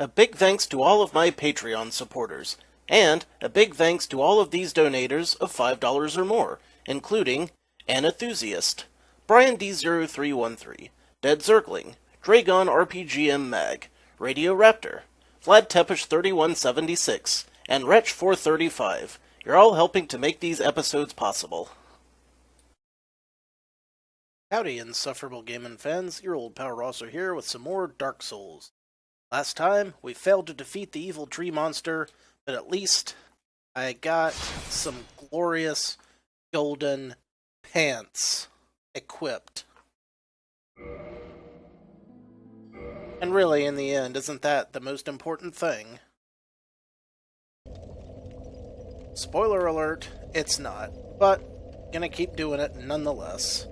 A big thanks to all of my Patreon supporters, and a big thanks to all of these donators of $5 or more, including An Enthusiast, Brian D0313, Dead Zergling, Dragon RPGM Mag, Radio Raptor, Vlad Tepish 3176, and Wretch 435. You're all helping to make these episodes possible. Howdy, insufferable gaming fans. Your old pal Rosser here with some more Dark Souls. Last time, we failed to defeat the evil tree monster, but at least I got some glorious golden pants equipped. And really, in the end, isn't that the most important thing? Spoiler alert, it's not, but gonna keep doing it nonetheless.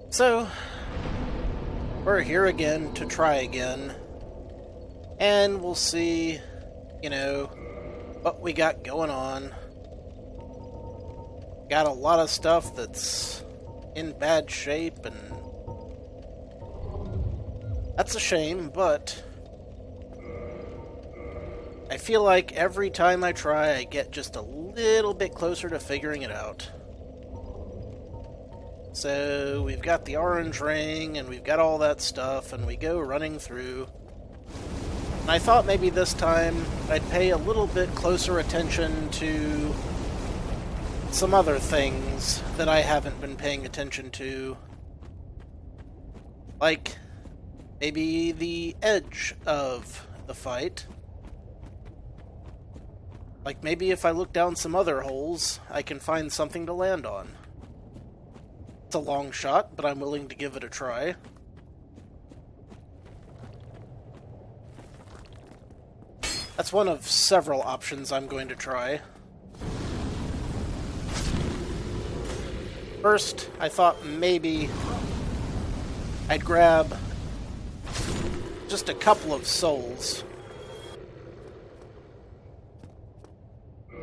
So, we're here again to try again, and we'll see, what we got going on. Got a lot of stuff that's in bad shape, and that's a shame, but I feel like every time I try, I get just a little bit closer to figuring it out. So, we've got the orange ring, and we've got all that stuff, and we go running through. And I thought maybe this time I'd pay a little bit closer attention to some other things that I haven't been paying attention to. Like, maybe the edge of the fight. Like, maybe if I look down some other holes, I can find something to land on. It's a long shot, but I'm willing to give it a try. That's one of several options I'm going to try. First, I thought maybe I'd grab just a couple of souls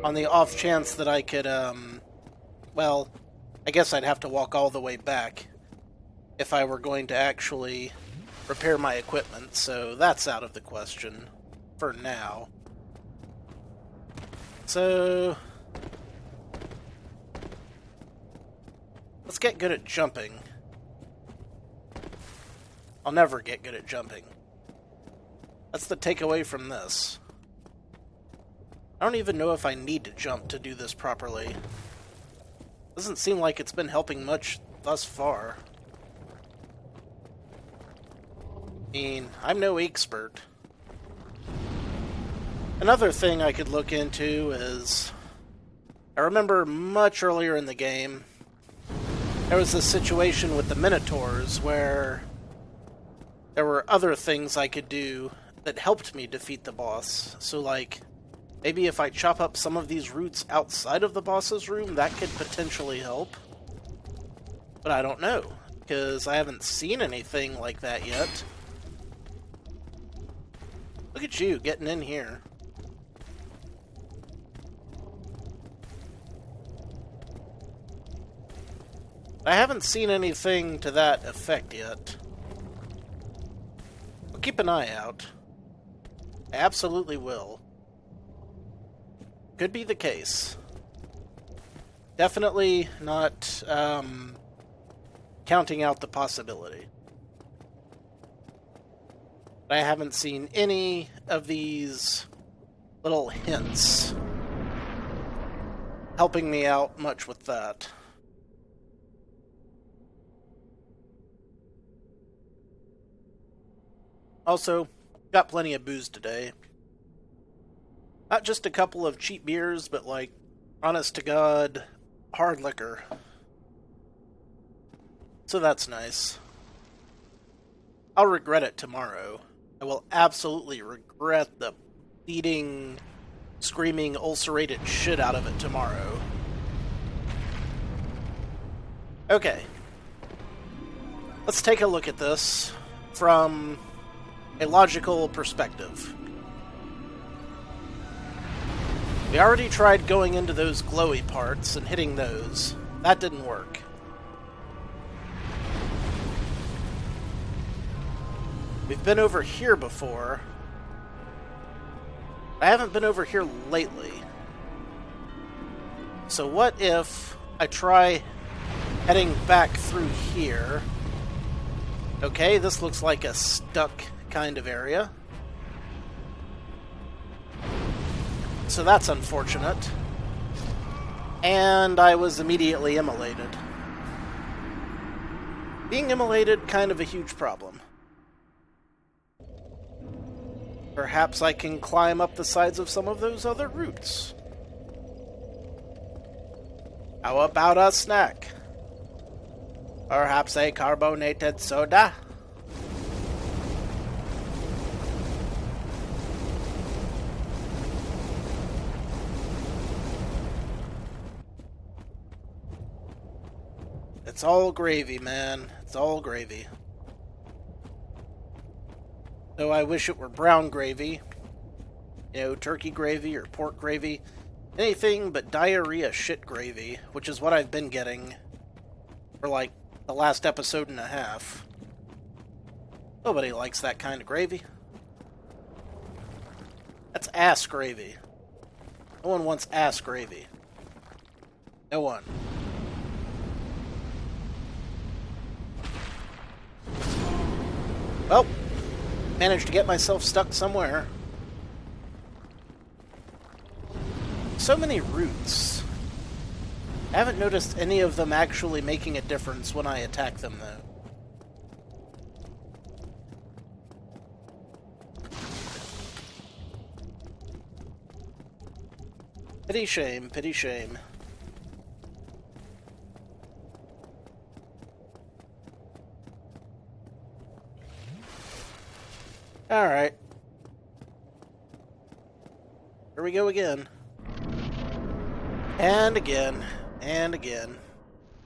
on the off chance that I could, well, I guess I'd have to walk all the way back if I were going to actually repair my equipment, so that's out of the question for now. So, let's get good at jumping. I'll never get good at jumping. That's the takeaway from this. I don't even know if I need to jump to do this properly. Doesn't seem like it's been helping much thus far. I mean, I'm no expert. Another thing I could look into is, I remember much earlier in the game, there was a situation with the Minotaurs where there were other things I could do that helped me defeat the boss. So, like, maybe if I chop up some of these roots outside of the boss's room, that could potentially help. But I don't know, because I haven't seen anything like that yet. Look at you, getting in here. I haven't seen anything to that effect yet. I'll keep an eye out. I absolutely will. Could be the case. Definitely not counting out the possibility. I haven't seen any of these little hints helping me out much with that. Also, got plenty of booze today. Not just a couple of cheap beers, but like, honest to God, hard liquor. So that's nice. I'll regret it tomorrow. I will absolutely regret the bleeding, screaming, ulcerated shit out of it tomorrow. Okay. Let's take a look at this from a logical perspective. We already tried going into those glowy parts and hitting those. That didn't work. We've been over here before, I haven't been over here lately. So what if I try heading back through here? Okay, this looks like a stuck kind of area. So that's unfortunate. And I was immediately immolated. Being immolated, kind of a huge problem. Perhaps I can climb up the sides of some of those other routes. How about a snack? Perhaps a carbonated soda? It's all gravy, man. It's all gravy. Though I wish it were brown gravy. You know, turkey gravy or pork gravy. Anything but diarrhea shit gravy, which is what I've been getting for like the last episode and a half. Nobody likes that kind of gravy. That's ass gravy. No one wants ass gravy. No one. Well, managed to get myself stuck somewhere. So many routes. I haven't noticed any of them actually making a difference when I attack them, though. Pity shame, pity shame. Alright. Here we go again. And again. And again.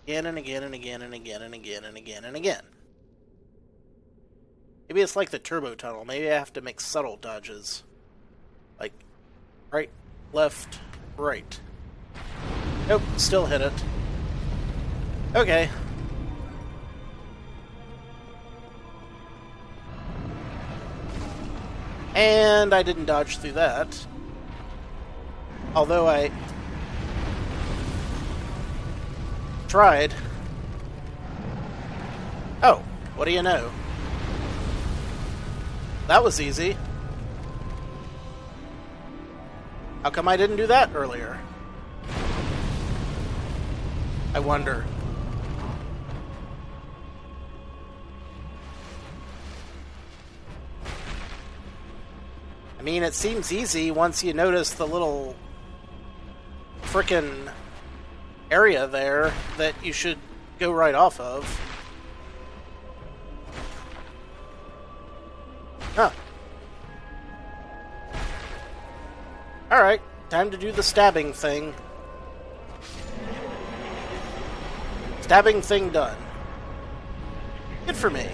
Again and again and again and again and again and again and again. Maybe it's like the turbo tunnel. Maybe I have to make subtle dodges. Like, right, left, right. Nope, still hit it. Okay. And I didn't dodge through that. Although I tried. Oh, what do you know? That was easy. How come I didn't do that earlier? I wonder. I mean, it seems easy once you notice the little frickin' area there that you should go right off of. Huh. Alright, time to do the stabbing thing. Stabbing thing done. Good for me.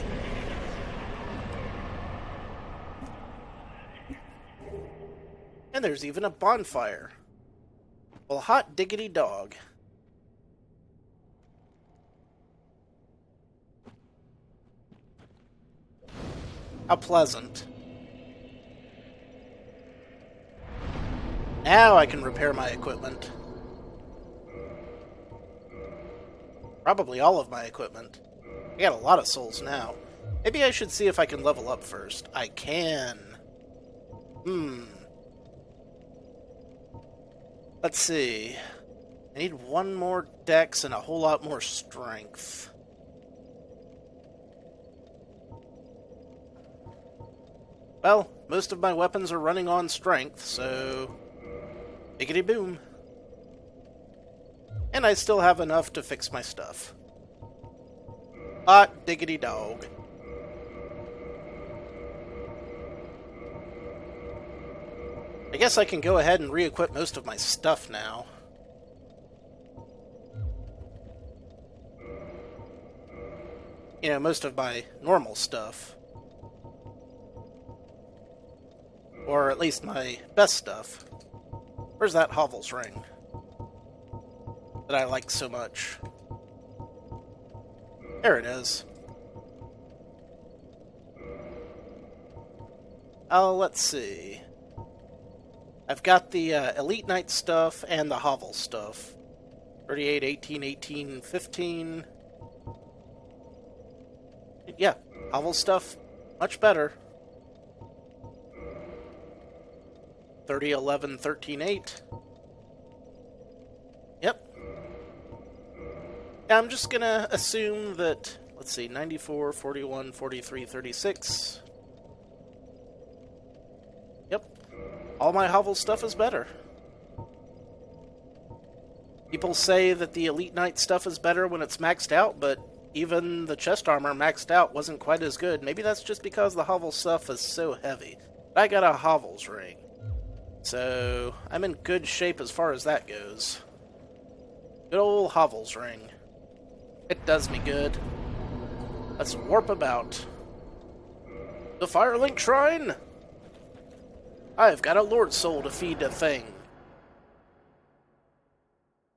And there's even a bonfire. Well, hot diggity dog. How pleasant. Now I can repair my equipment. Probably all of my equipment. I got a lot of souls now. Maybe I should see if I can level up first. I can. Let's see. I need one more dex and a whole lot more strength. Well, most of my weapons are running on strength, so biggity boom. And I still have enough to fix my stuff. Hot diggity dog. I guess I can go ahead and re-equip most of my stuff now. You know, most of my normal stuff. Or at least my best stuff. Where's that Hovel's ring that I like so much? There it is. Oh, let's see. I've got the Elite Knight stuff and the Hovel stuff. 38, 18, 18, 15. Yeah, Hovel stuff, much better. 30, 11, 13, 8. Yep. Yeah, I'm just gonna assume that, let's see, 94, 41, 43, 36. Yep. All my Hovel stuff is better. People say that the Elite Knight stuff is better when it's maxed out, but even the chest armor maxed out wasn't quite as good. Maybe that's just because the Hovel stuff is so heavy. But I got a Hovel's ring, so I'm in good shape as far as that goes. Good old Hovel's ring. It does me good. Let's warp about. The Firelink Shrine! I've got a Lord Soul to feed a thing.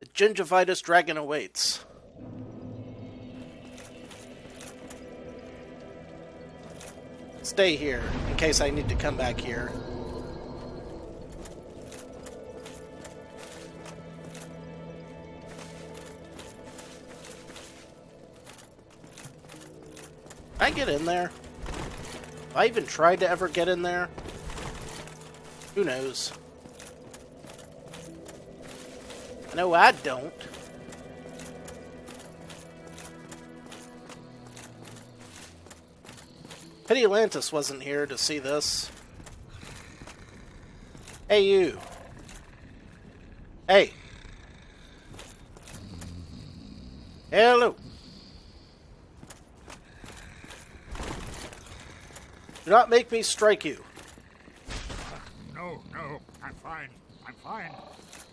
The Gingivitis Dragon awaits. Stay here, in case I need to come back here. Can I get in there? Have I even tried to ever get in there? Who knows? No, I don't. Pity Atlantis wasn't here to see this. Hey, you. Hey. Hello. Do not make me strike you. No, I'm fine. I'm fine.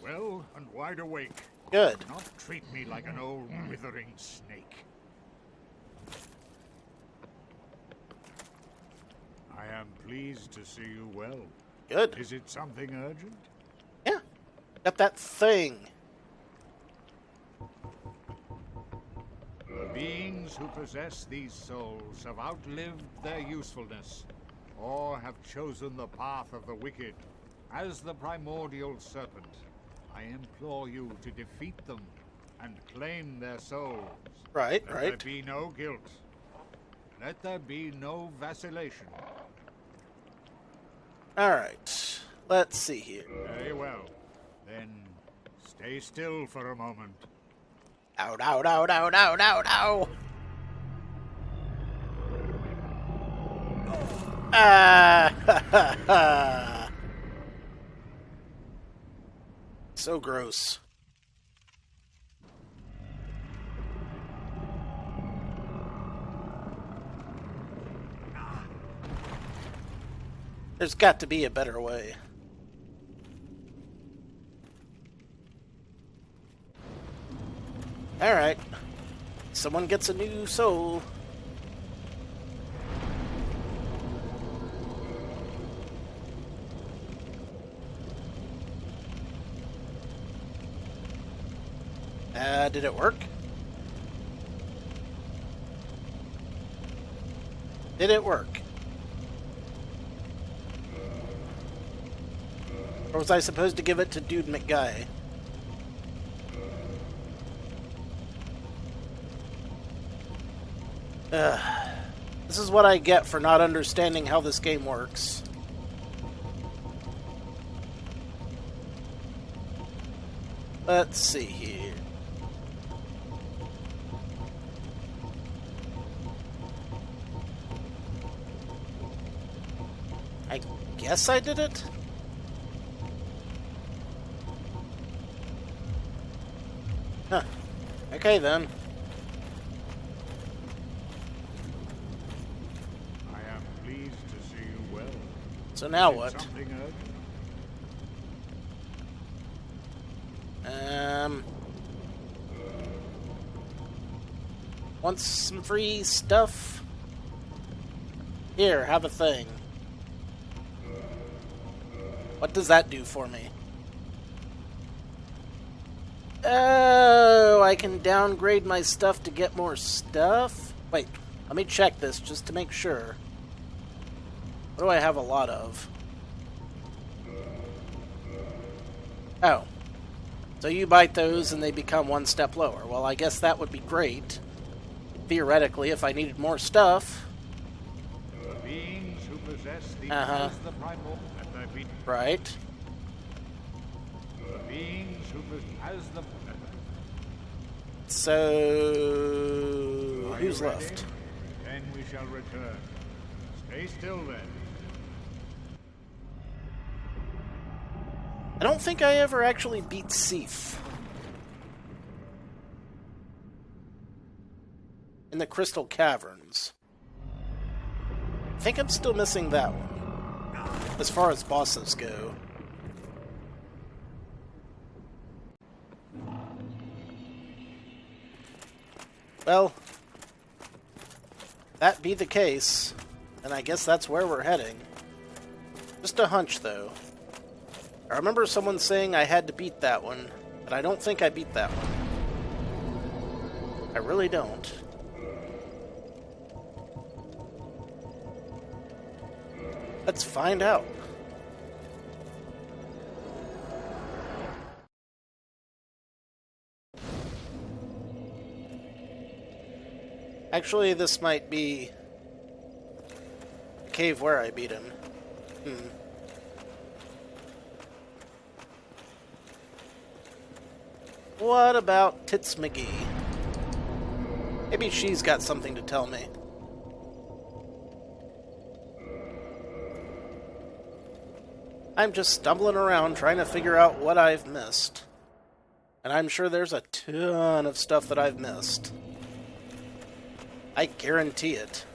Well and wide awake. Good. Not treat me like an old withering snake. I am pleased to see you well. Good. Is it something urgent? Yeah. Got that thing. The beings who possess these souls have outlived their usefulness, or have chosen the path of the wicked. As the primordial serpent, I implore you to defeat them and claim their souls. Right. Let there be no guilt. Let there be no vacillation. Alright. Let's see here. Very well. Then stay still for a moment. Ow, ow, ow, ow, ow, ow, ow. Ah, ha, ha, ha. So gross. There's got to be a better way. Alright. Someone gets a new soul. Did it work? Did it work? Or was I supposed to give it to Dude McGuy? This is what I get for not understanding how this game works. Let's see here. I guess I did it? Huh. Okay then. I am pleased to see you well. So now Is it what? something urgent? Want some free stuff? Here, have a thing. What does that do for me? Oh, I can downgrade my stuff to get more stuff? Wait, let me check this just to make sure. What do I have a lot of? Oh. So you bite those and they become one step lower. Well, I guess that would be great. Theoretically, if I needed more stuff. The beings who possess these Uh-huh. as the primordial Right. the beings who possess the So... Are who's you ready? left? Then we shall return. Stay still then. I don't think I ever actually beat Seif. In the Crystal Caverns. I think I'm still missing that one. As far as bosses go. Well, that be the case, and I guess that's where we're heading. Just a hunch, though. I remember someone saying I had to beat that one, but I don't think I beat that one. I really don't. Let's find out. Actually, this might be the cave where I beat him. What about Tits McGee? Maybe she's got something to tell me. I'm just stumbling around trying to figure out what I've missed. And I'm sure there's a ton of stuff that I've missed. I guarantee it.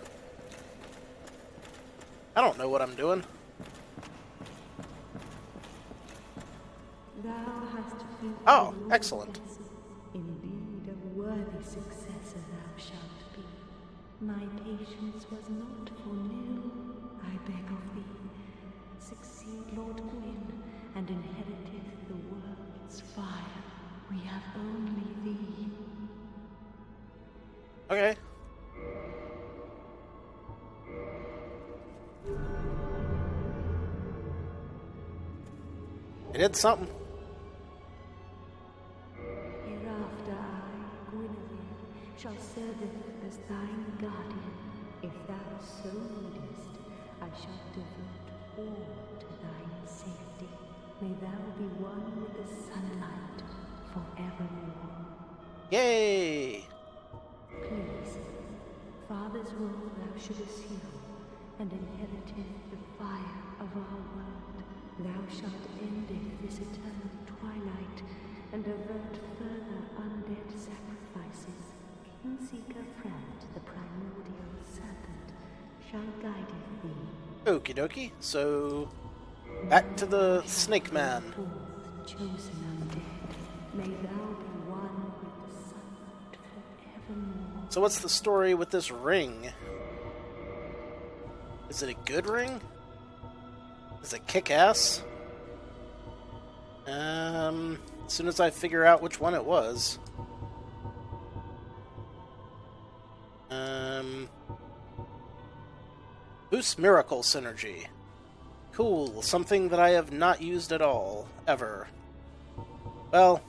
I don't know what I'm doing. Oh, excellent. Indeed, a worthy successor thou shalt be. My patience was not for nil. I beg of thee, succeed Lord Gwyn, and inheriteth the world's fire. We have only thee. Okay. I did something. Hereafter I, Guinevere, shall serveth as thine guardian. If thou so needest, I shall devote all to thine safety. May thou be one with the sunlight forevermore. Yay! Please, Father's role thou should assume, and inheriteth the fire of our world. Thou shalt endeth this eternal twilight, and avert further undead sacrifices. Kingseeker Friend, the primordial serpent, shall guide thee. Okie dokie. So, back to the Snake Man. Forth, chosen undead, may thou be one with the sunlight forevermore. So what's the story with this ring? Is it a good ring? Is it kick-ass? As soon as I figure out which one it was. Boost Miracle Synergy. Cool, something that I have not used at all, ever. Well,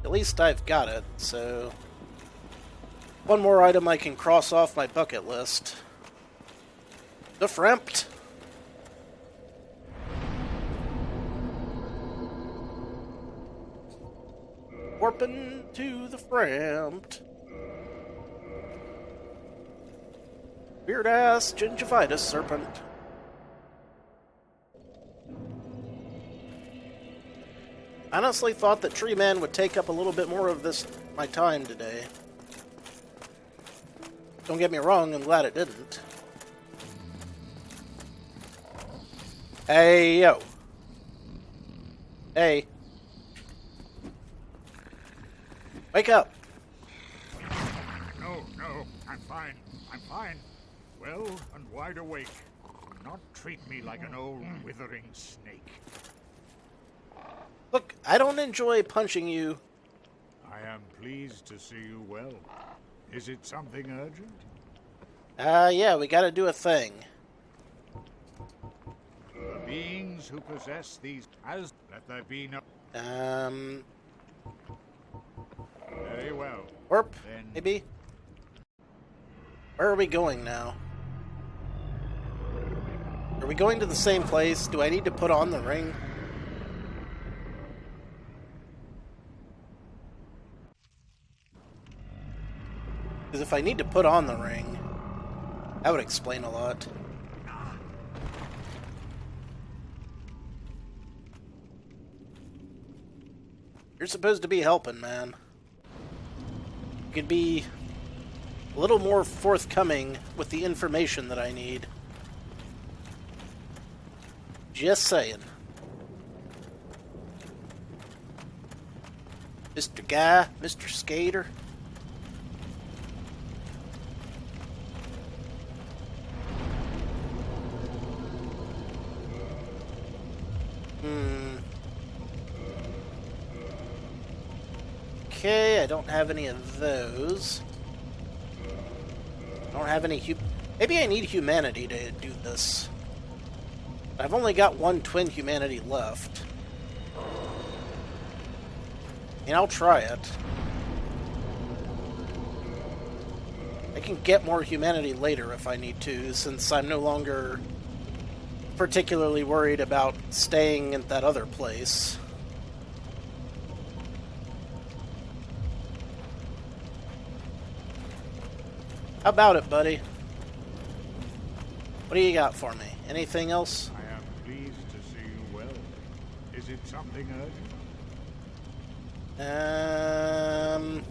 at least I've got it, so... one more item I can cross off my bucket list. The Frempt! Warping to the Frempt. Weird-ass gingivitis serpent. I honestly thought that Tree Man would take up a little bit more of my time today. Don't get me wrong, I'm glad it didn't. Hey, yo. Hey. Wake up. No, I'm fine. I'm fine. Well and wide awake. Do not treat me like an old withering snake. Look, I don't enjoy punching you. I am pleased to see you well. Is it something urgent? Yeah, we gotta do a thing. The beings beings who possess these, as let there be no. Very well. Warp, Then maybe? Where are we going now? Are we going to the same place? Do I need to put on the ring? Because if I need to put on the ring, that would explain a lot. You're supposed to be helping, man. You could be a little more forthcoming with the information that I need. Just saying. Mr. Guy, Mr. Skater. Okay, I don't have any of those. I don't have any maybe I need humanity to do this. I've only got one twin humanity left. And I'll try it. I can get more humanity later if I need to, since I'm no longer particularly worried about staying at that other place. How about it, buddy? What do you got for me? Anything else? I am pleased to see you well. Is it something urgent?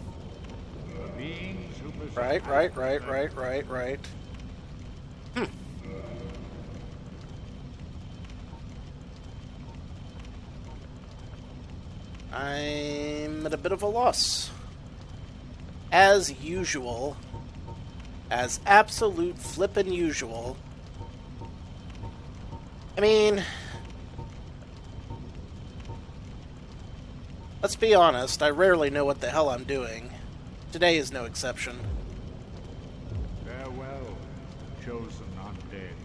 The beings who possess Right. I'm at a bit of a loss. As usual. As absolute flippin' usual. I mean, let's be honest, I rarely know what the hell I'm doing. Today is no exception. Farewell, chosen undead.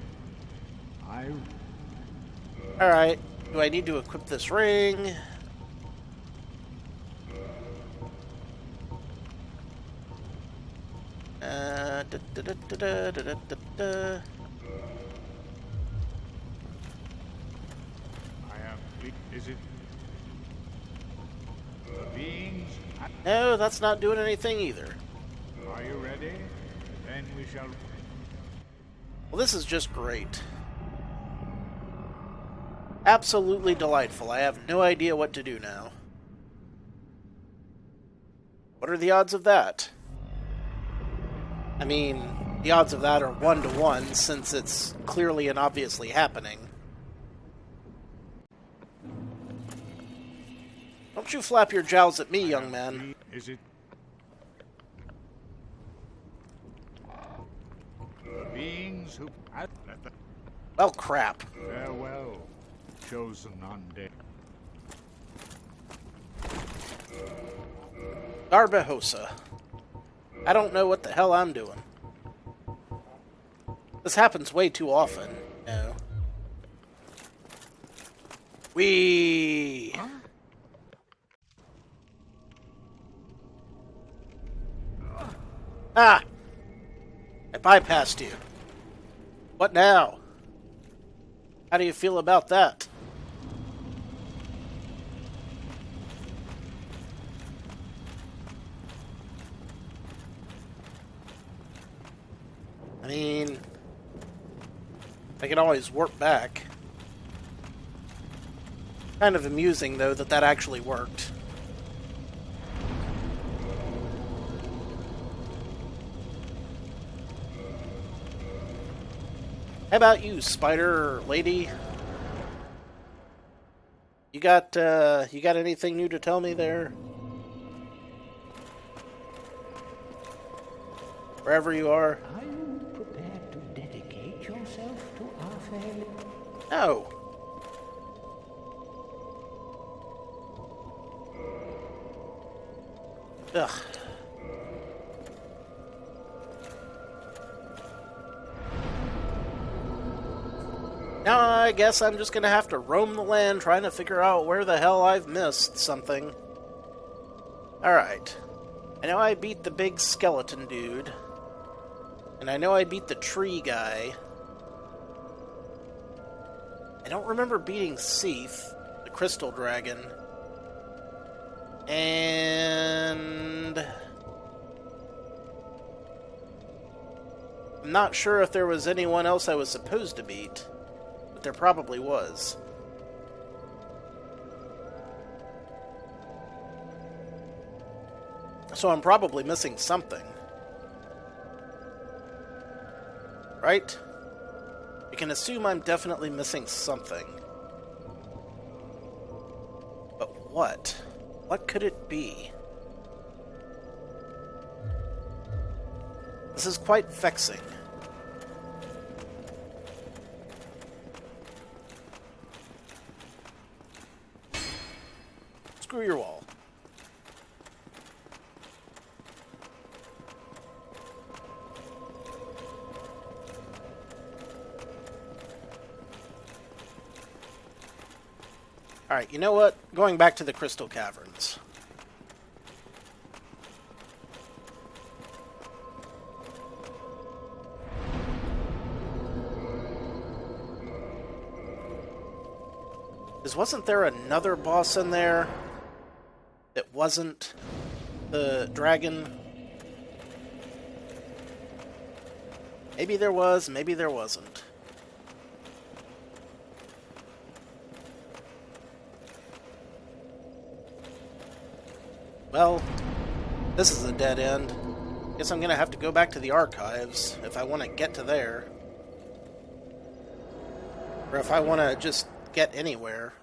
Alright, do I need to equip this ring? Is it the beings? No, that's not doing anything either. Are you ready? Then we shall. Well, this is just great. Absolutely delightful. I have no idea what to do now. What are the odds of that? I mean, the odds of that are 1 to 1, since it's clearly and obviously happening. Don't you flap your jowls at me, young man. Is it the beings who? Well, crap. Farewell, chosen undead. Garbahosa. I don't know what the hell I'm doing. This happens way too often. No. Whee! Ah! I bypassed you. What now? How do you feel about that? I mean, I can always warp back. Kind of amusing, though, that that actually worked. How about you, spider lady? You got anything new to tell me there? Wherever you are. Are you prepared to dedicate yourself to our family? No. Ugh. Now I guess I'm just gonna have to roam the land trying to figure out where the hell I've missed something. Alright. I know I beat the big skeleton dude. And I know I beat the tree guy. I don't remember beating Seath, the crystal dragon. And I'm not sure if there was anyone else I was supposed to beat, but there probably was. So I'm probably missing something. Right? You can assume I'm definitely missing something. But what? What could it be? This is quite vexing. Screw your wall. Alright, you know what? Going back to the Crystal Caverns. Wasn't there another boss in there that wasn't the dragon? Maybe there was, maybe there wasn't. Well, this is a dead end. Guess I'm gonna have to go back to the archives if I want to get to there. Or if I want to just get anywhere.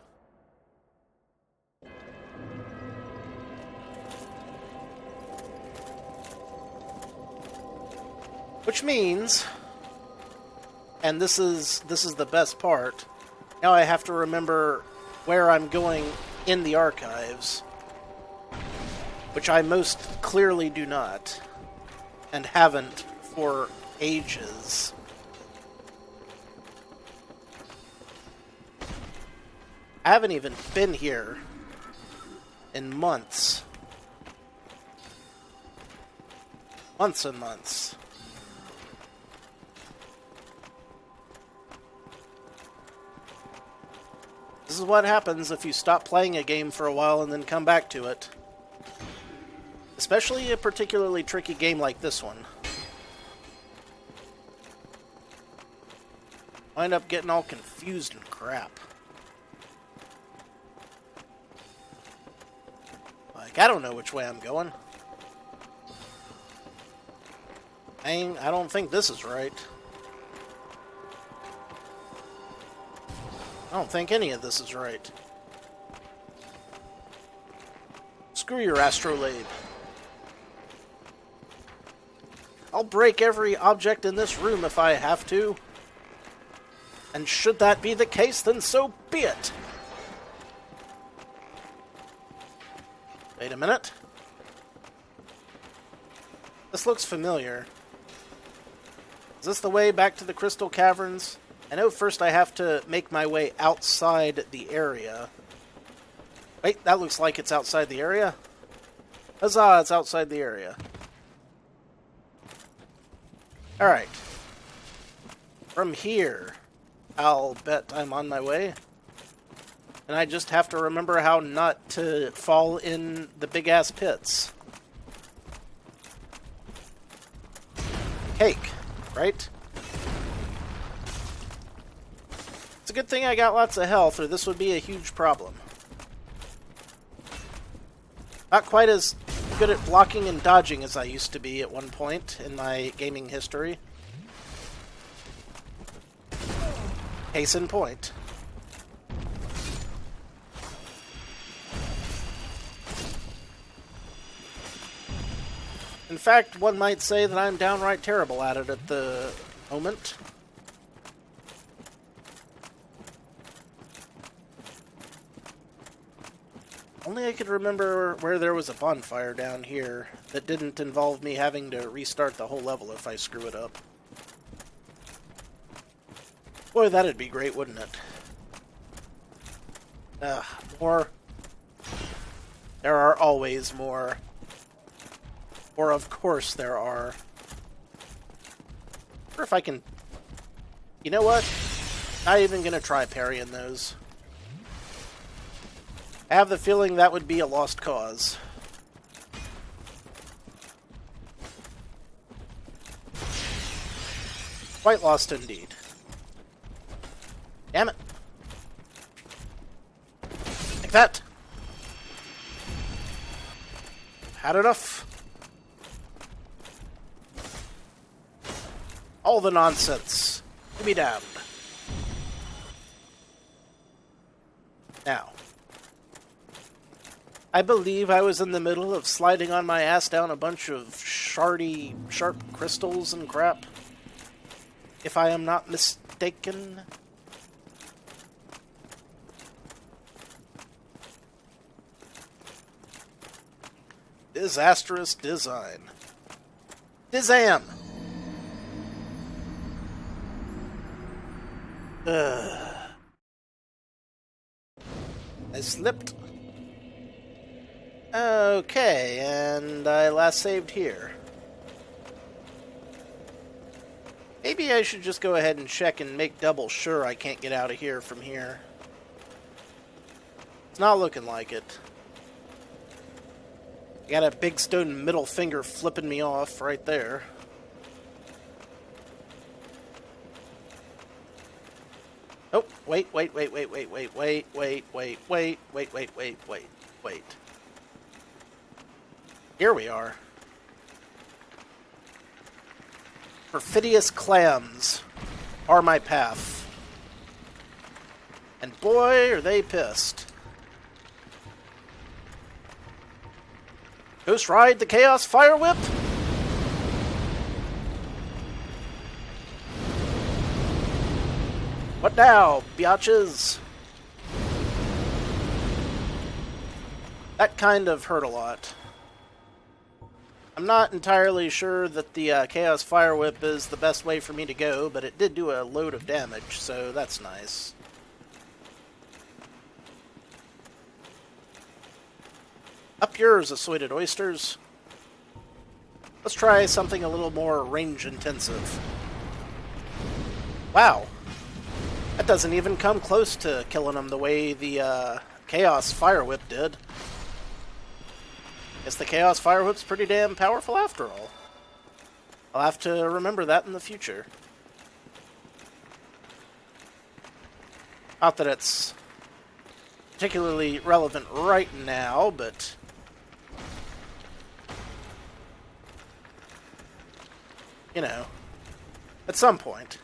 Which means, and this is the best part, now I have to remember where I'm going in the archives, which I most clearly do not, and haven't for ages. I haven't even been here in months. Months and months. This is what happens if you stop playing a game for a while and then come back to it. Especially a particularly tricky game like this one. Wind up getting all confused and crap. Like, I don't know which way I'm going. I don't think this is right. I don't think any of this is right. Screw your astrolabe. I'll break every object in this room if I have to. And should that be the case, then so be it. Wait a minute. This looks familiar. Is this the way back to the Crystal Caverns? I know first I have to make my way outside the area. Wait, that looks like it's outside the area. Huzzah, it's outside the area. Alright. From here, I'll bet I'm on my way. And I just have to remember how not to fall in the big-ass pits. Cake, right? It's a good thing I got lots of health, or this would be a huge problem. Not quite as good at blocking and dodging as I used to be at one point in my gaming history. Case in point. In fact, one might say that I'm downright terrible at it at the moment. Only I could remember where there was a bonfire down here that didn't involve me having to restart the whole level if I screw it up. Boy, that'd be great, wouldn't it? More. There are always more. Or of course there are. I wonder if I can... You know what? Not even gonna try parrying those. I have the feeling that would be a lost cause. Quite lost indeed. Damn it. Like that. Had enough. All the nonsense. Give me damned. Now. I believe I was in the middle of sliding on my ass down a bunch of sharp crystals and crap. If I am not mistaken. Disastrous design. Dizam! I slipped. Okay, and I last saved here. Maybe I should just go ahead and check and make double sure I can't get out of here from here. It's not looking like it. I got a big stone middle finger flipping me off right there. Oh, wait. Here we are. Perfidious clams are my path. And boy, are they pissed. Ghost Ride the Chaos Fire Whip? What now, biatches? That kind of hurt a lot. I'm not entirely sure that the Chaos Fire Whip is the best way for me to go, but it did do a load of damage, so that's nice. Up yours, assorted oysters. Let's try something a little more range-intensive. Wow. That doesn't even come close to killing them the way the Chaos Fire Whip did. Guess the Chaos Fire Whip's pretty damn powerful after all. I'll have to remember that in the future. Not that it's particularly relevant right now, but... you know, at some point.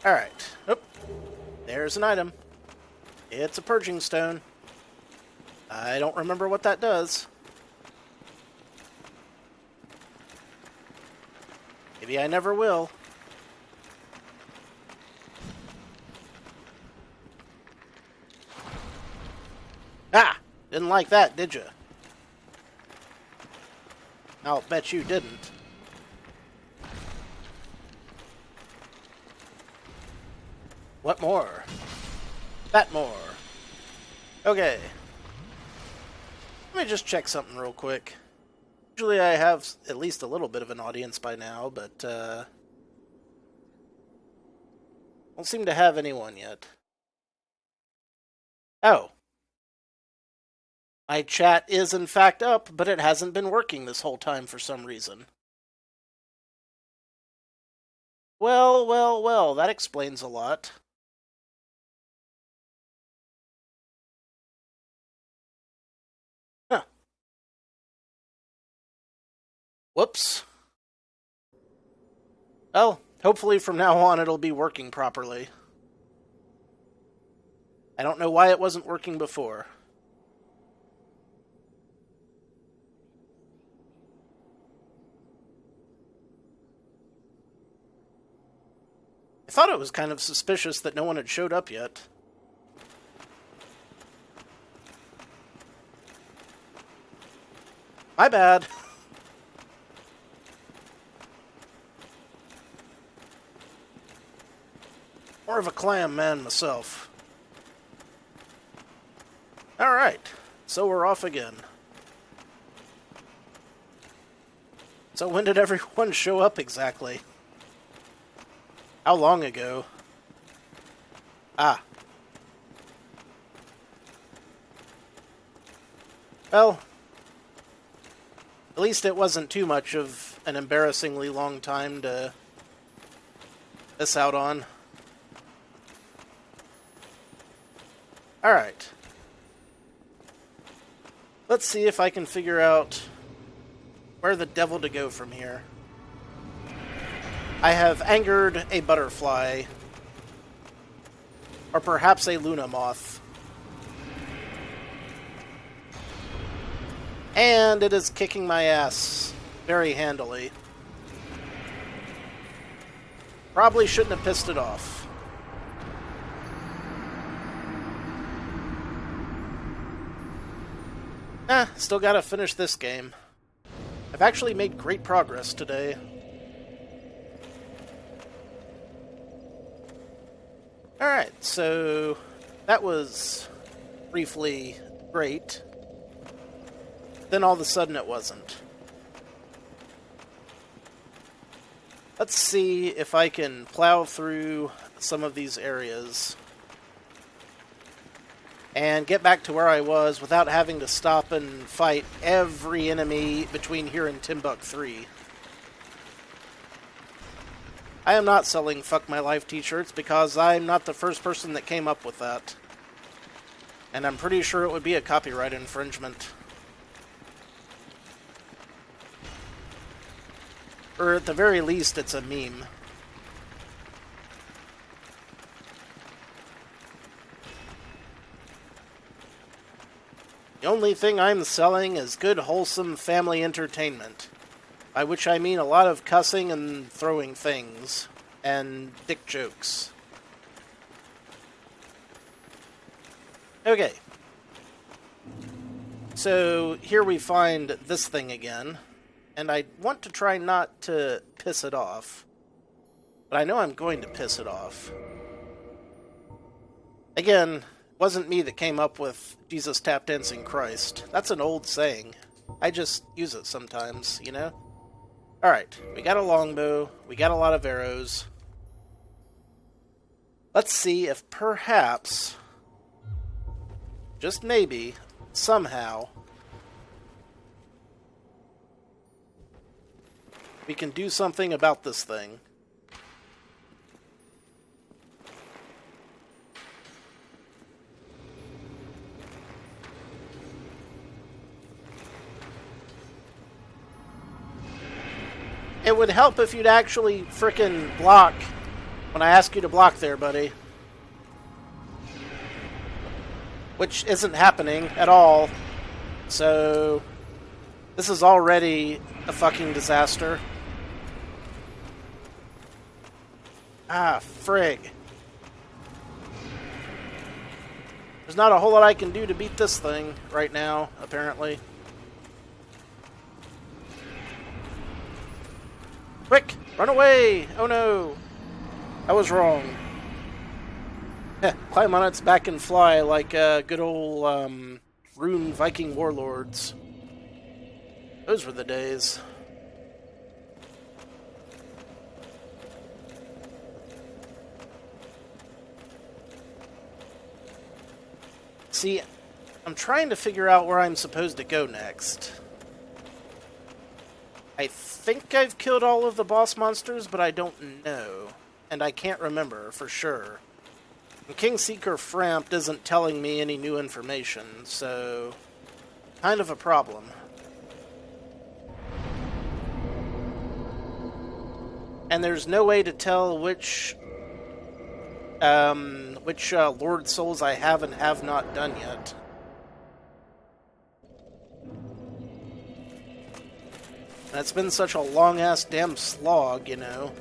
Alright. Oh, there's an item. It's a purging stone. I don't remember what that does. Maybe I never will. Ah! Didn't like that, did you? I'll bet you didn't. What more? That more. Okay. Let me just check something real quick. Usually I have at least a little bit of an audience by now, but don't seem to have anyone yet. Oh. My chat is in fact up, but it hasn't been working this whole time for some reason. Well, that explains a lot. Huh. Whoops. Well, hopefully from now on it'll be working properly. I don't know why it wasn't working before. I thought it was kind of suspicious that no one had showed up yet. My bad. More of a clam man myself. Alright, so we're off again. So when did everyone show up exactly? How long ago? Ah. Well, at least it wasn't too much of an embarrassingly long time to miss out on. Alright. Let's see if I can figure out where the devil to go from here. I have angered a butterfly. Or perhaps a Luna moth. And it is kicking my ass very handily. Probably shouldn't have pissed it off. Still gotta finish this game. I've actually made great progress today. Alright, so that was briefly great. Then all of a sudden it wasn't. Let's see if I can plow through some of these areas and get back to where I was without having to stop and fight every enemy between here and Timbuk 3. I am not selling Fuck My Life t-shirts because I'm not the first person that came up with that. And I'm pretty sure it would be a copyright infringement. Or at the very least, it's a meme. The only thing I'm selling is good, wholesome family entertainment. By which I mean a lot of cussing and throwing things. And dick jokes. Okay. So, here we find this thing again. And I want to try not to piss it off. But I know I'm going to piss it off. Again, it wasn't me that came up with Jesus tap dancing Christ. That's an old saying. I just use it sometimes, you know? Alright, we got a longbow, we got a lot of arrows. Let's see if perhaps, just maybe, somehow, we can do something about this thing. It would help if you'd actually frickin' block when I ask you to block there, buddy. Which isn't happening at all. So, this is already a fucking disaster. Ah, frig. There's not a whole lot I can do to beat this thing right now, apparently. Quick! Run away! Oh no! I was wrong. Climb on its back and fly like good old Rune Viking warlords. Those were the days. See, I'm trying to figure out where I'm supposed to go next. I think I've killed all of the boss monsters, but I don't know. And I can't remember for sure. And King Seeker Frampt isn't telling me any new information, so kind of a problem. And there's no way to tell which Lord Souls I have and have not done yet. And it's been such a long-ass damn slog, you know.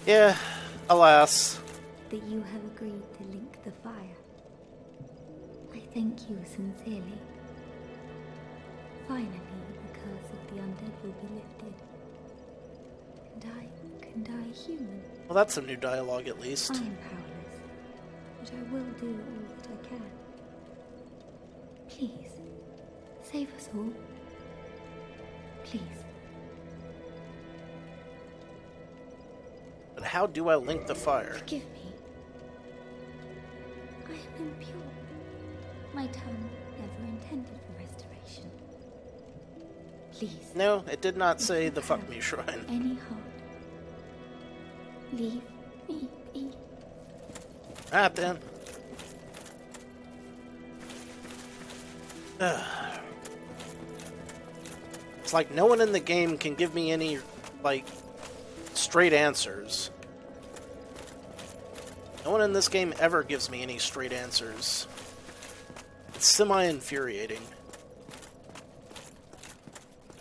Yeah, alas. That you have agreed to link the fire. Thank you sincerely. Finally, the curse of the undead will be lifted. And I can die human. Well, that's some new dialogue at least. I am powerless, but I will do all that I can. Please, save us all. Please. But how do I link the fire? Forgive me. I am impure. My tongue never intended for restoration. Please. No, it did not say the fuck me shrine. Any heart. Leave me be. Alright then. It's like no one in the game can give me any, like, straight answers. No one in this game ever gives me any straight answers. It's semi-infuriating.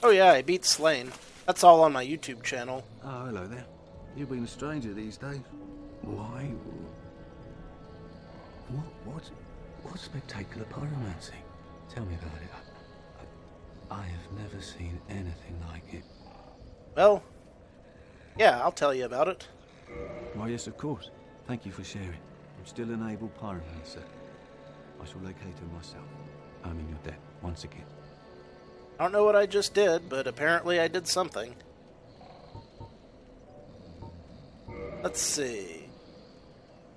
Oh yeah, I beat Slain. That's all on my YouTube channel. Oh, hello there. You've been a stranger these days. Why? What spectacular pyromancy? Tell me about it. I have never seen anything like it. Well, yeah, I'll tell you about it. Why, yes, of course. Thank you for sharing. I'm still an able pyromancer. I shall locate her myself. I'm in your debt once again. I don't know what I just did, but apparently I did something. Let's see.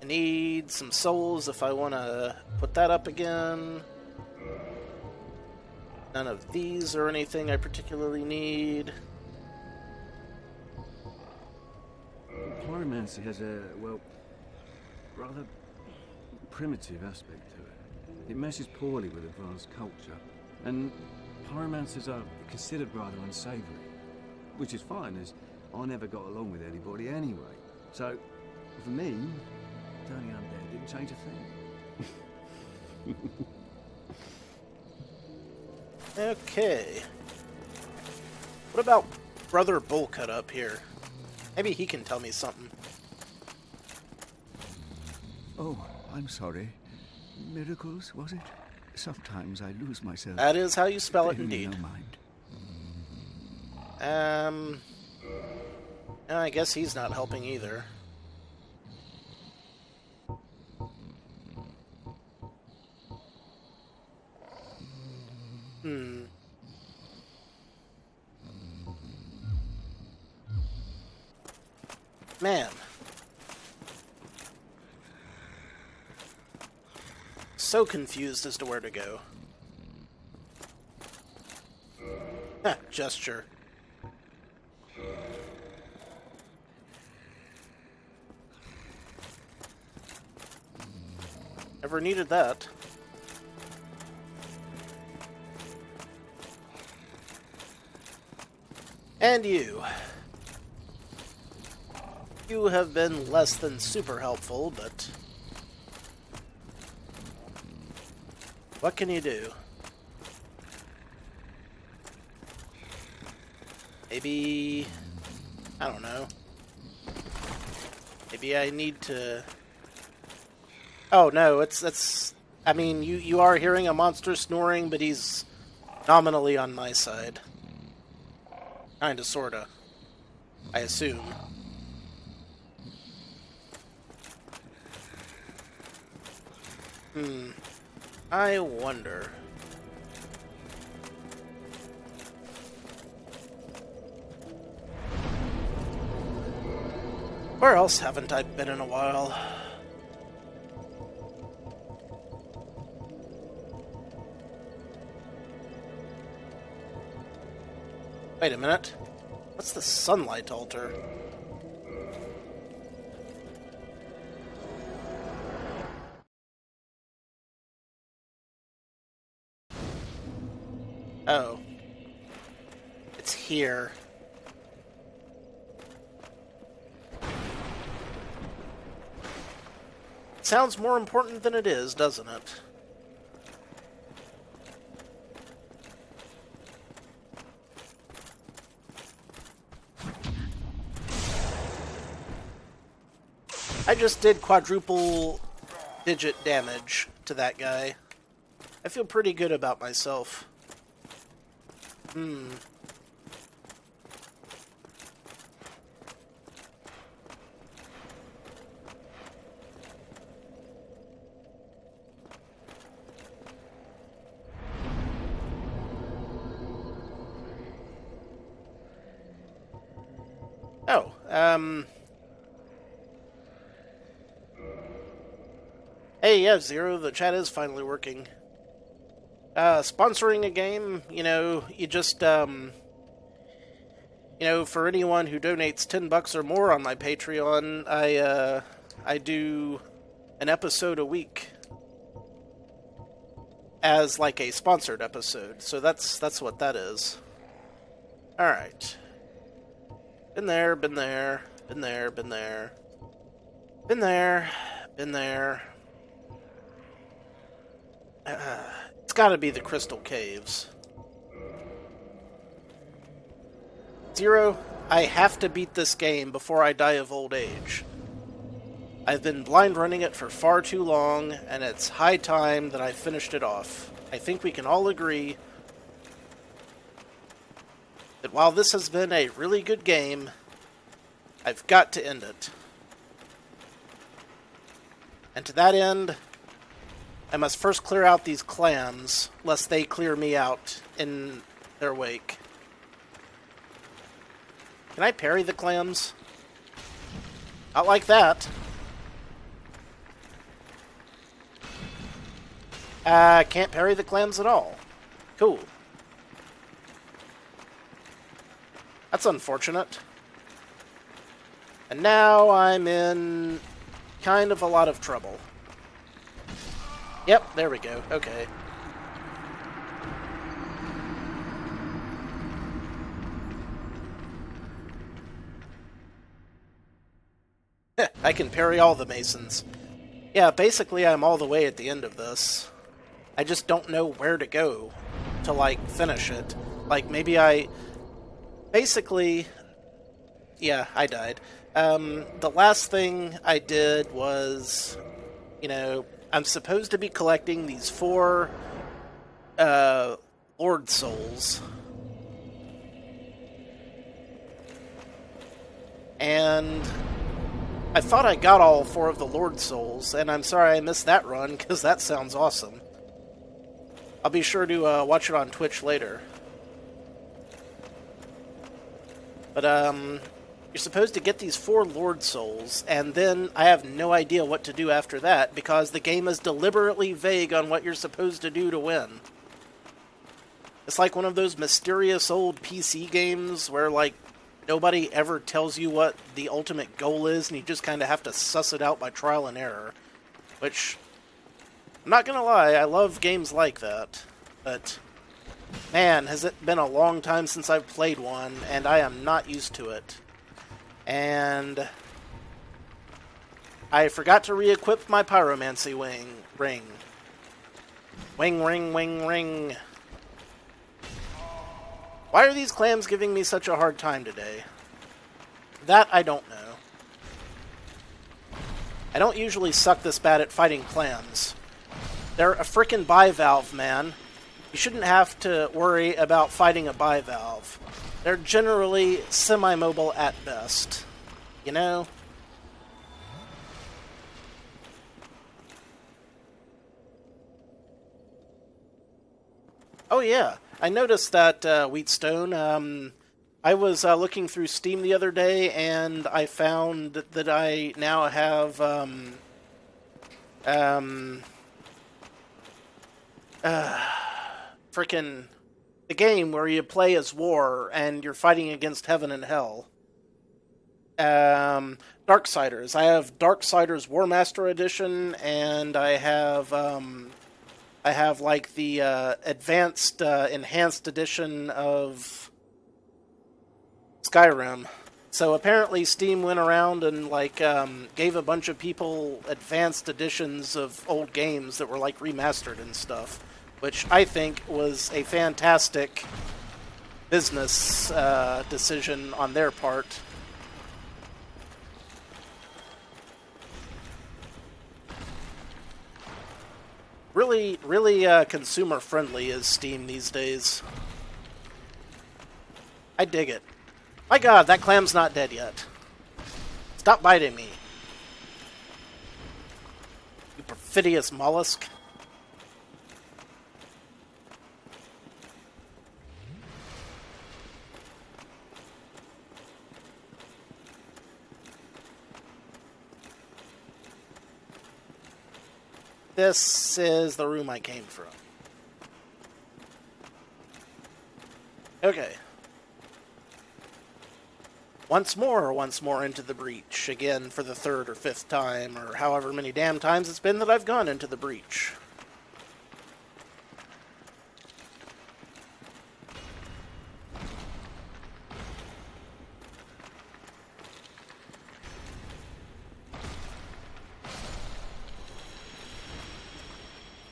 I need some souls if I want to put that up again. None of these are anything I particularly need. Pyromancy has a, well, rather primitive aspect to it. It meshes poorly with advanced culture, and pyromancers are considered rather unsavory, which is fine, as I never got along with anybody anyway. So, for me, turning undead didn't change a thing. Okay. What about Brother Bullcut up here? Maybe he can tell me something. Oh, I'm sorry. Miracles, was it? Sometimes I lose myself. That is how you spell it, Pay me indeed. no mind. I guess he's not helping either. Man. So confused as to where to go. Gesture. Never needed that. And you. You have been less than super helpful, but what can you do? Maybe, I don't know. Maybe I need to... Oh no, it's I mean, you are hearing a monster snoring, but he's nominally on my side. Kinda, sorta. I assume. I wonder. Where else haven't I been in a while? Wait a minute. What's the sunlight altar? Oh. It's here. It sounds more important than it is, doesn't it? I just did quadruple digit damage to that guy. I feel pretty good about myself. Oh, hey, yeah, Zero, the chat is finally working. Sponsoring a game, you just, for anyone who donates $10 or more on my Patreon, I do an episode a week as like a sponsored episode. So that's what that is. All right. Been there, been there, been there, been there. Been there, been there. It's got to be the Crystal Caves. Zero, I have to beat this game before I die of old age. I've been blind running it for far too long, and it's high time that I finished it off. I think we can all agree that while this has been a really good game, I've got to end it. And to that end, I must first clear out these clams, lest they clear me out in their wake. Can I parry the clams? Not like that. Can't parry the clams at all. Cool. That's unfortunate. And now I'm in kind of a lot of trouble. Yep, there we go. Okay. I can parry all the Masons. Yeah, basically I'm all the way at the end of this. I just don't know where to go to, like, finish it. Like, maybe I... Basically... Yeah, I died. The last thing I did was, I'm supposed to be collecting these 4 Lord Souls. And I thought I got all 4 of the Lord Souls, and I'm sorry I missed that run, because that sounds awesome. I'll be sure to watch it on Twitch later. But, you're supposed to get these 4 Lord Souls, and then I have no idea what to do after that, because the game is deliberately vague on what you're supposed to do to win. It's like one of those mysterious old PC games where, like, nobody ever tells you what the ultimate goal is, and you just kind of have to suss it out by trial and error. Which, I'm not gonna lie, I love games like that. But, man, has it been a long time since I've played one, and I am not used to it. And I forgot to re-equip my pyromancy ring. Wing, ring, wing, ring. Why are these clams giving me such a hard time today? That I don't know. I don't usually suck this bad at fighting clams. They're a frickin' bivalve, man. You shouldn't have to worry about fighting a bivalve. They're generally semi-mobile at best. You know? Oh yeah, I noticed that, Wheatstone, I was looking through Steam the other day, and I found that I now have, frickin' the game where you play as war and you're fighting against heaven and hell. Darksiders. I have Darksiders War Master Edition, and I have like the advanced, enhanced edition of Skyrim. So apparently Steam went around and like gave a bunch of people advanced editions of old games that were like remastered and stuff, which I think was a fantastic business decision on their part. Really consumer friendly is Steam these days. I dig it. My god, that clam's not dead yet. Stop biting me. You perfidious mollusk. This is the room I came from. Okay. Once more into the breach. Again, for the third or fifth time, or however many damn times it's been that I've gone into the breach.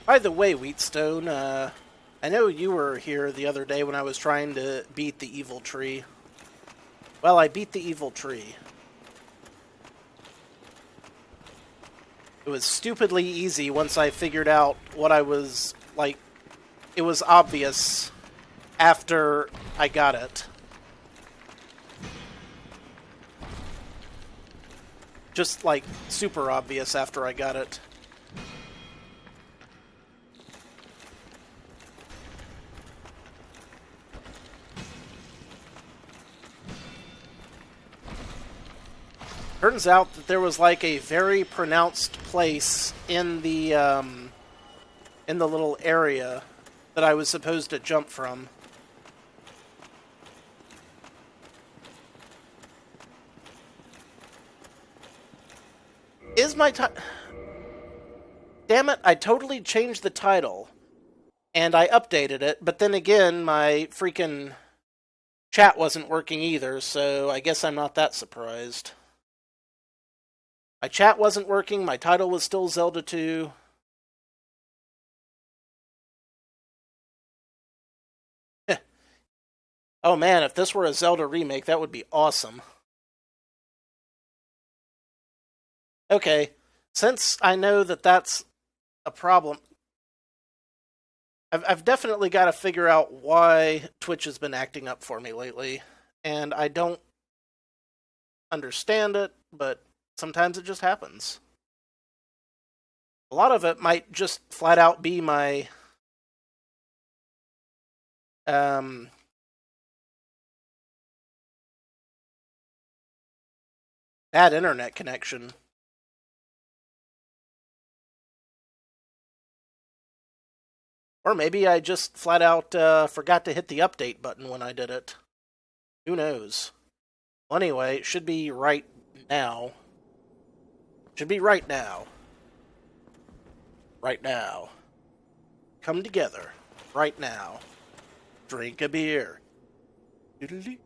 By the way, Wheatstone, I know you were here the other day when I was trying to beat the evil tree. Well, I beat the evil tree. It was stupidly easy once I figured out what I was, like, it was obvious after I got it. Just, like, super obvious after I got it. Turns out that there was like a very pronounced place in the little area that I was supposed to jump from. Is my Damn it, I totally changed the title. And I updated it, but then again, my freaking chat wasn't working either, so I guess I'm not that surprised. My chat wasn't working, my title was still Zelda 2. Oh man, if this were a Zelda remake, that would be awesome. Okay, since I know that that's a problem, I've definitely got to figure out why Twitch has been acting up for me lately. And I don't understand it, but sometimes it just happens. A lot of it might just flat out be my bad internet connection. Or maybe I just flat out forgot to hit the update button when I did it. Who knows? Well, anyway, it should be right now. Should be right now. Right now. Come together. Right now. Drink a beer. Doodly.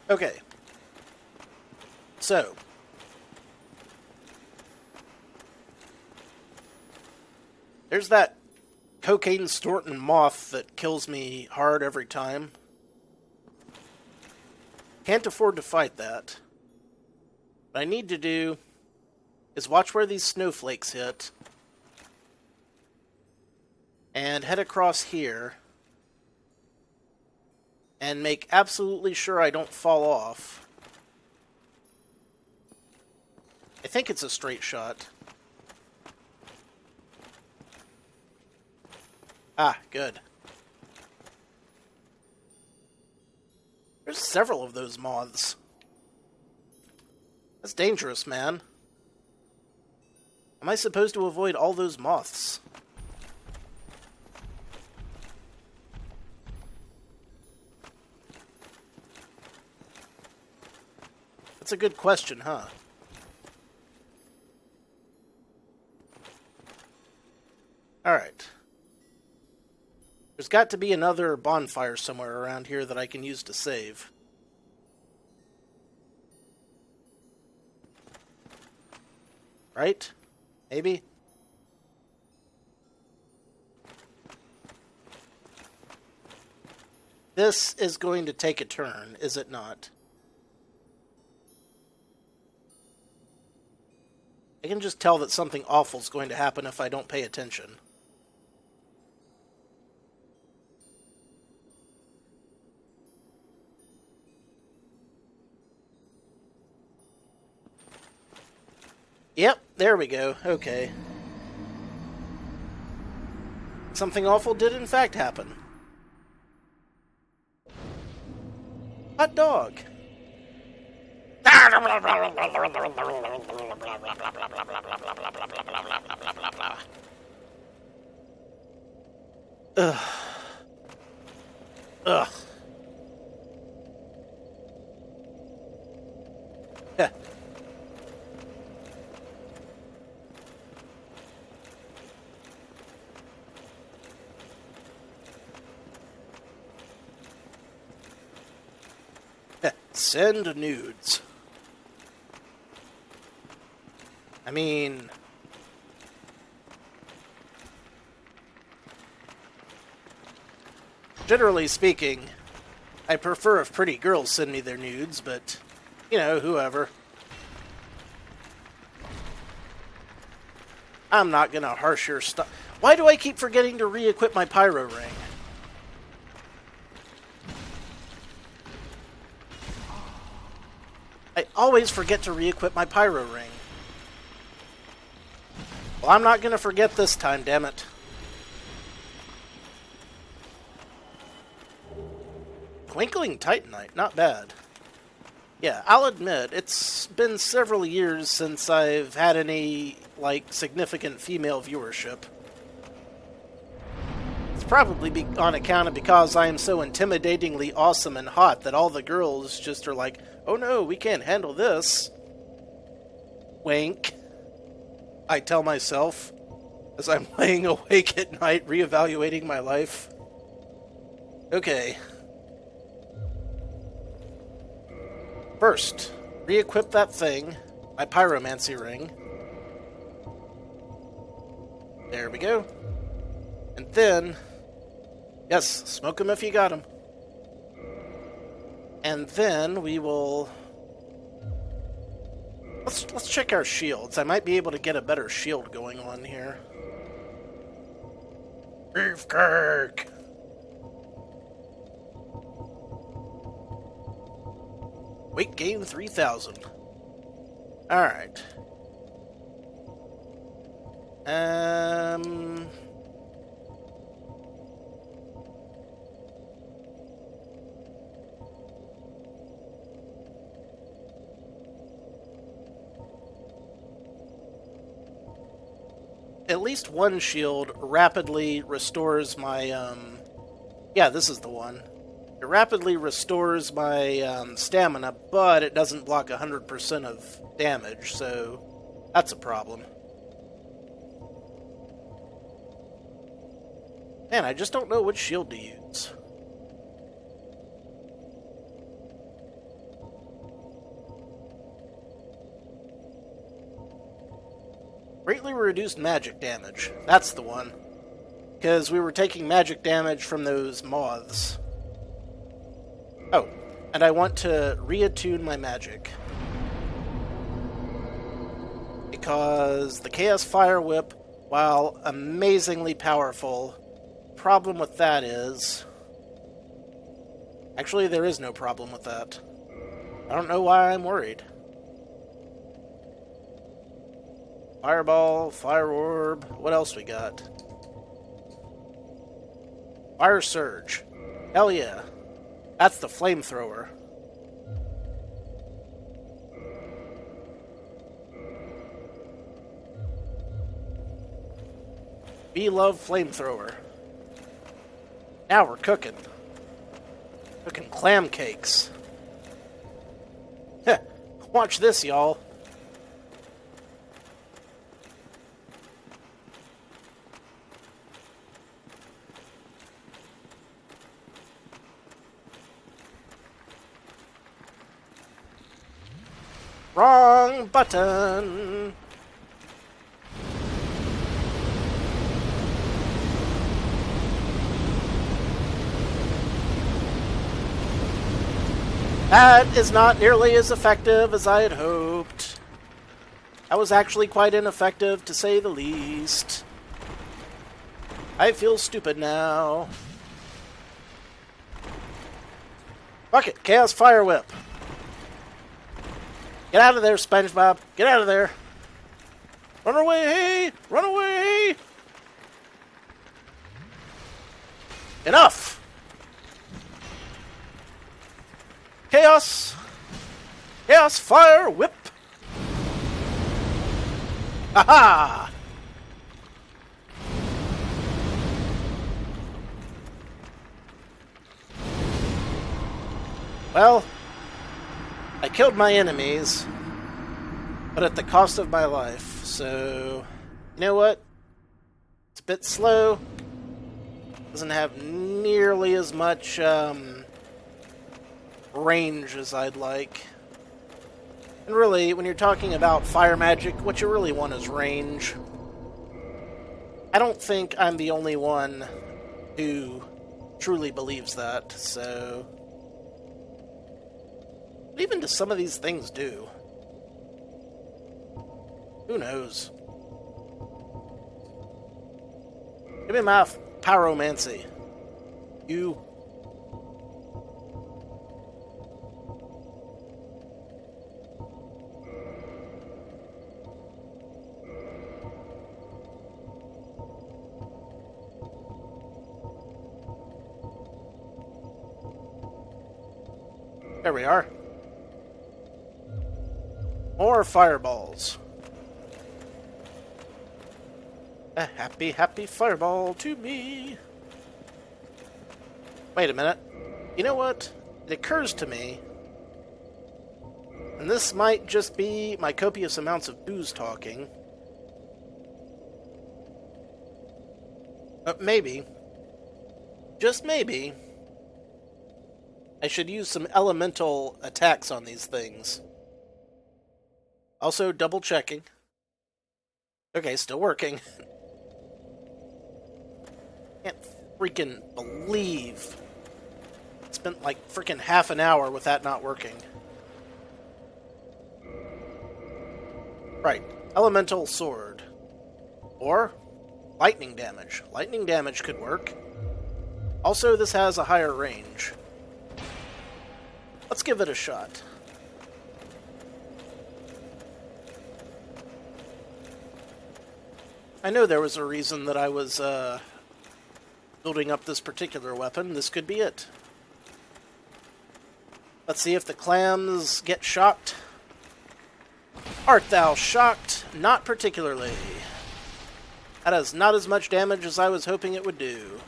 Okay. So. There's that cocaine snorting moth that kills me hard every time. Can't afford to fight that. What I need to do is watch where these snowflakes hit and head across here and make absolutely sure I don't fall off. I think it's a straight shot. Ah, good. There's several of those moths. That's dangerous, man. Am I supposed to avoid all those moths? That's a good question, huh? Alright. There's got to be another bonfire somewhere around here that I can use to save. Right? Maybe? This is going to take a turn, is it not? I can just tell that something awful is going to happen if I don't pay attention. Yep, there we go. Okay. Something awful did in fact happen. Hot dog. Ugh. Ugh. Heh. Send nudes. I mean... generally speaking, I prefer if pretty girls send me their nudes, but, you know, whoever. I'm not gonna harsh your stuff. Why do I keep forgetting to re-equip my pyro ring? I always forget to re-equip my pyro ring. Well, I'm not gonna forget this time, damn it. Twinkling Titanite, not bad. Yeah, I'll admit, it's been several years since I've had any, like, significant female viewership. It's probably on account of because I am so intimidatingly awesome and hot that all the girls just are like, oh no, we can't handle this. Wink. I tell myself as I'm laying awake at night reevaluating my life. Okay. First, re-equip that thing, my pyromancy ring. There we go. And then, yes, smoke them if you got them. And then we will... Let's check our shields. I might be able to get a better shield going on here. Beefcake! Weight gain 3,000. Alright. At least one shield rapidly restores my, yeah, this is the one. It rapidly restores my stamina, but it doesn't block 100% of damage, so that's a problem. Man, I just don't know which shield to use. Greatly reduced magic damage. That's the one. Because we were taking magic damage from those moths. Oh, and I want to reattune my magic. Because the Chaos Fire Whip, while amazingly powerful, problem with that is... Actually, there is no problem with that. I don't know why I'm worried. Fireball, Fire Orb, what else we got? Fire Surge. Hell yeah. That's the flamethrower. We love flamethrower. Now we're cooking. Cooking clam cakes. Heh, watch this, y'all. Wrong button! That is not nearly as effective as I had hoped. That was actually quite ineffective, to say the least. I feel stupid now. Fuck it, Chaos Fire Whip. Get out of there, SpongeBob. Get out of there. Run away! Run away! Enough! Chaos! Chaos Fire Whip! Aha! Well, I killed my enemies, but at the cost of my life, so you know what? It's a bit slow. Doesn't have nearly as much range as I'd like. And really, when you're talking about fire magic, what you really want is range. I don't think I'm the only one who truly believes that, so... What even do some of these things do? Who knows? Give me my pyromancy. You... There we are. More fireballs. A happy, happy fireball to me. Wait a minute. You know what? It occurs to me, and this might just be my copious amounts of booze talking, but maybe, just maybe, I should use some elemental attacks on these things. Also, double checking. Okay, still working. Can't freaking believe it spent like freaking half an hour with that not working. Right, elemental sword. Or lightning damage. Lightning damage could work. Also, this has a higher range. Let's give it a shot. I know there was a reason that I was building up this particular weapon. This could be it. Let's see if the clams get shocked. Art thou shocked? Not particularly. That has not as much damage as I was hoping it would do.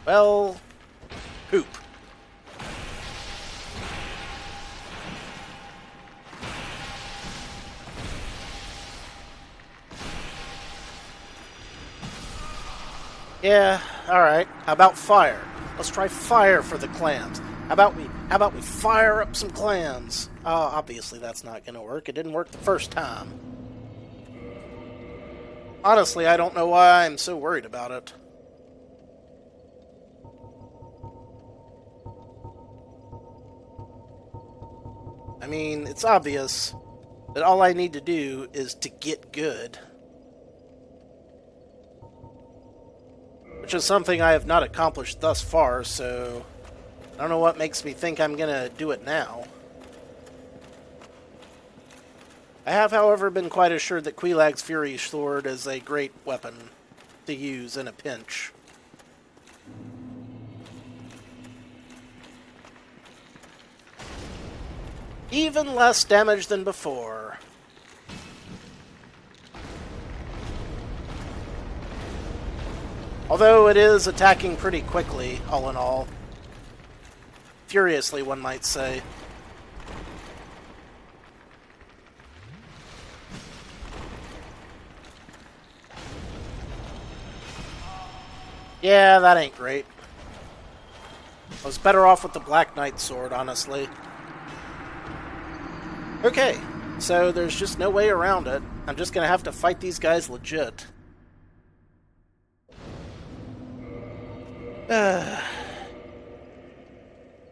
Well, poop. Yeah, alright. How about fire? Let's try fire for the clams. How about we fire up some clams? Oh, obviously that's not gonna work. It didn't work the first time. Honestly, I don't know why I'm so worried about it. I mean, it's obvious that all I need to do is to get good. Which is something I have not accomplished thus far, so I don't know what makes me think I'm gonna do it now. I have, however, been quite assured that Quelaag's Fury Sword is a great weapon to use in a pinch. Even less damage than before. Although it is attacking pretty quickly, all in all. Furiously, one might say. Yeah, that ain't great. I was better off with the Black Knight sword, honestly. Okay, so there's just no way around it. I'm just gonna have to fight these guys legit.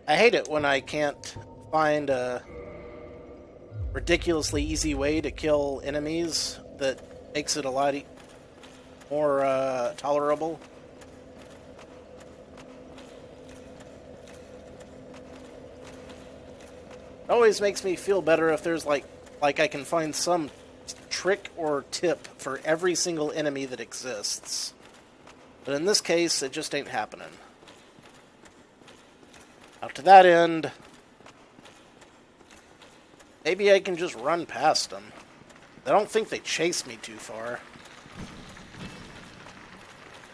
I hate it when I can't find a ridiculously easy way to kill enemies that makes it a lot more tolerable. It always makes me feel better if there's like I can find some trick or tip for every single enemy that exists. But in this case, it just ain't happening. Now to that end, maybe I can just run past them. I don't think they chase me too far.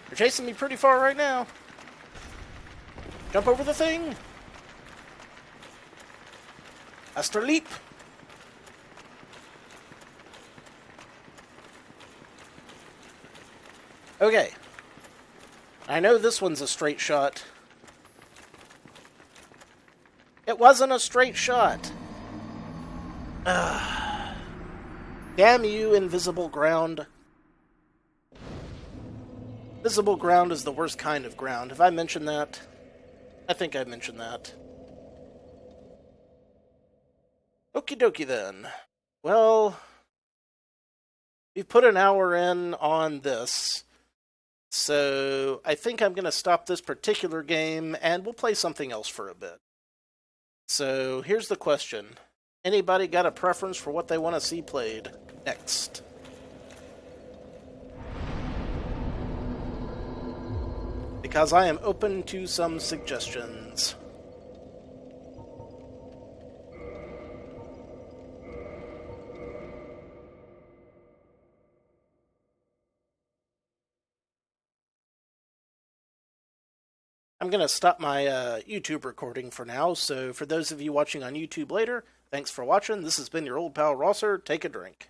They're chasing me pretty far right now. Jump over the thing. Astral leap. Okay. I know this one's a straight shot. It wasn't a straight shot. Damn you, invisible ground. Visible ground is the worst kind of ground. Have I mentioned that? I think I mentioned that. Okie dokie then. Well, we've put an hour in on this, so I think I'm going to stop this particular game and we'll play something else for a bit. So here's the question. Anybody got a preference for what they want to see played next? Because I am open to some suggestions. I'm going to stop my YouTube recording for now, so for those of you watching on YouTube later, thanks for watching. This has been your old pal Rosser. Take a drink.